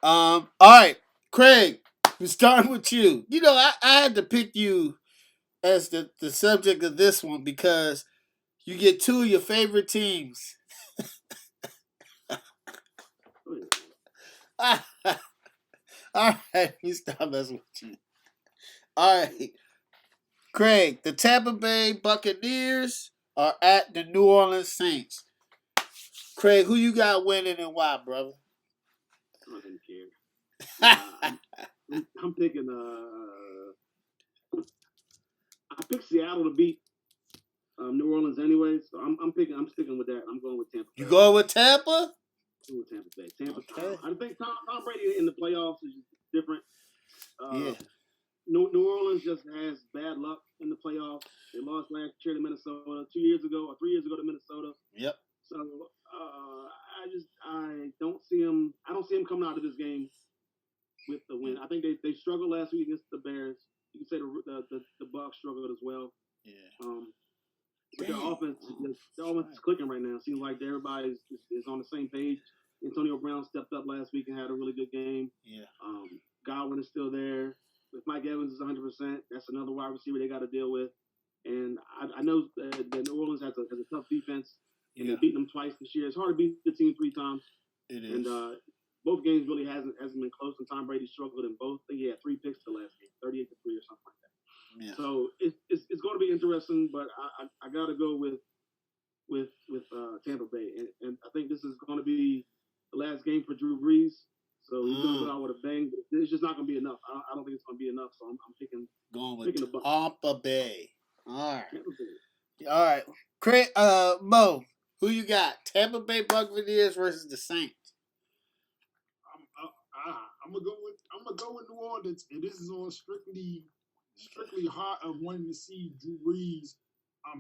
All right, Craig, we're starting with you. I had to pick you as the subject of this one because you get two of your favorite teams. All right, we start messing with you. All right, Craig, the Tampa Bay Buccaneers are at the New Orleans Saints. Craig, who you got winning and why, brother? I don't care. I'm picking. I picked Seattle to beat New Orleans anyway, so I'm picking. I'm sticking with that. I'm going with Tampa You Bay. going with Tampa? With Tampa Bay. Tampa. Okay. I think Tom Brady in the playoffs is different. Yeah. New Orleans just has bad luck in the playoffs. They lost last year to Minnesota, 2 years ago or 3 years ago to Minnesota. Yep. So I don't see him. I don't see him coming out of this game with the win. I think they struggled last week against the Bears. You can say the Bucs struggled as well. Yeah. But their offense is clicking right now. It seems like everybody is on the same page. Antonio Brown stepped up last week and had a really good game. Yeah. Godwin is still there. If Mike Evans is 100%, that's another wide receiver they got to deal with. And I know that New Orleans has a tough defense. And they've beaten them twice this year. It's hard to beat the team 3 times. It is. And both games really hasn't been close. And Tom Brady struggled in both. I think he had 3 picks the last game, 38-3 or something like that. Yeah. So it's going to be interesting, but I got to go with Tampa Bay, and I think this is going to be the last game for Drew Brees. So he's going to go out with a bang. But it's just not going to be enough. I don't think it's going to be enough. So I'm picking the Tampa Bay. All right. Tampa Bay. All right. Craig, Mo, who you got? Tampa Bay Buccaneers versus the Saints. I'm gonna go with New Orleans, and this is on strictly heart of wanting to see Drew Brees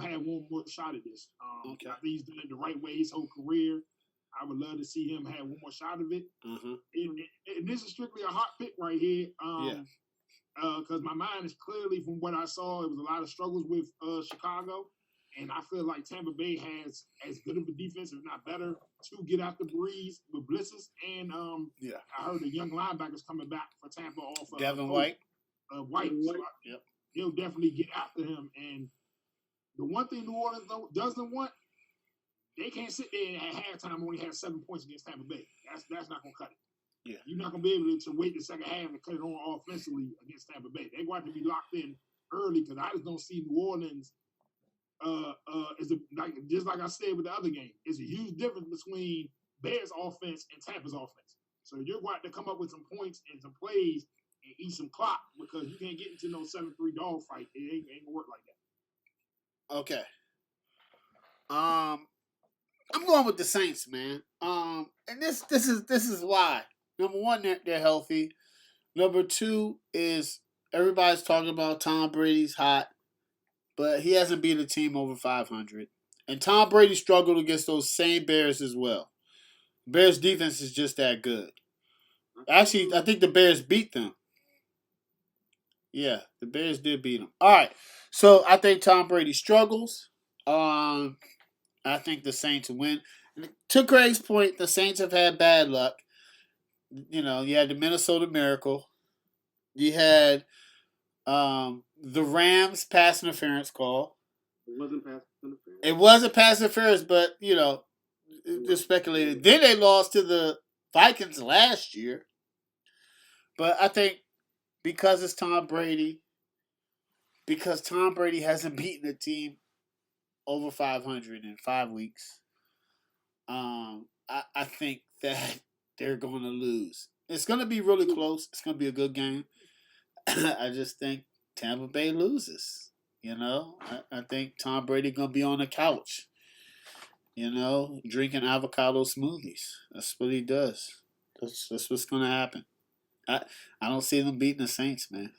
have one more shot at this. Okay. I think he's done it the right way his whole career. I would love to see him have one more shot of it. Mm-hmm. And this is strictly a hot pick right here. Because my mind is clearly from what I saw, it was a lot of struggles with Chicago. And I feel like Tampa Bay has as good of a defense, if not better, to get after Brees with blitzes. And I heard the young linebackers coming back for Tampa off of Devin White. White. So he'll definitely get after him. And the one thing New Orleans doesn't want, they can't sit there and at halftime only have 7 points against Tampa Bay. That's not going to cut it. Yeah. You're not going to be able to wait the second half and cut it on offensively against Tampa Bay. They're going to have to be locked in early because I just don't see New Orleans just like I said with the other game. It's a huge difference between Bears' offense and Tampa's offense. So you're going to have to come up with some points and some plays and eat some clock because you can't get into no 7-3 dog fight. It ain't gonna work like that. Okay. I'm going with the Saints, man. And this is why. Number one, they're healthy. Number two is everybody's talking about Tom Brady's hot, but he hasn't beat a team over 500. And Tom Brady struggled against those same Bears as well. Bears defense is just that good. Actually, I think the Bears beat them. Yeah, the Bears did beat them. All right. So I think Tom Brady struggles. I think the Saints win. To Craig's point, the Saints have had bad luck. You had the Minnesota Miracle. You had the Rams pass interference call. It wasn't pass interference. It wasn't pass interference, but, just speculated. Then they lost to the Vikings last year. But I think because it's Tom Brady, because Tom Brady hasn't beaten a team over 500 in 5 weeks, I think that they're going to lose. It's going to be really close. It's going to be a good game. I just think Tampa Bay loses. I think Tom Brady going to be on the couch, drinking avocado smoothies. That's what he does. That's what's going to happen. I don't see them beating the Saints, man.